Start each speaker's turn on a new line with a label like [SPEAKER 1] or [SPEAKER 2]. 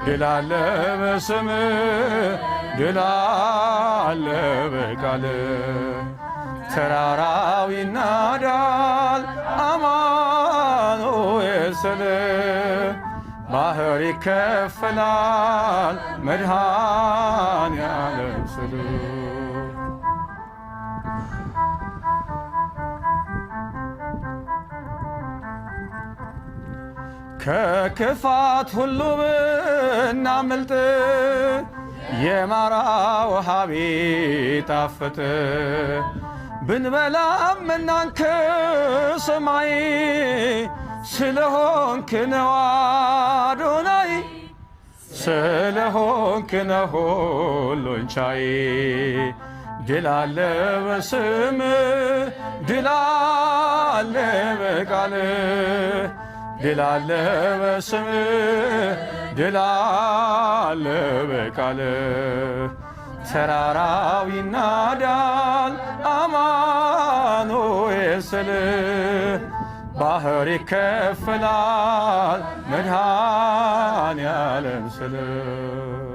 [SPEAKER 1] ድል አለ በስምህ ድል አለ በቃልህ ተራራው ይናዳል አማኑኤል ስልህ ባህር ይከፈላል መድኃኔዓለም ስልህ ከክፋት ሁሉ ብናመልጥ የማራ ውሃ ቢጣፍጥ ብንበላም መናን ከሰማይ ስለሆንክ ነው አዶናይ ስለሆንክ ነው ሁሉን ቻይ ድል አለ በስምህ ድል አለ በቃልህ ድል አለ በስምህ ድል አለ በቃልህ ተራራው ይናዳል አማኑኤል ስልህ ባህር ይከፈላል መድኃኔዓለም ስልህ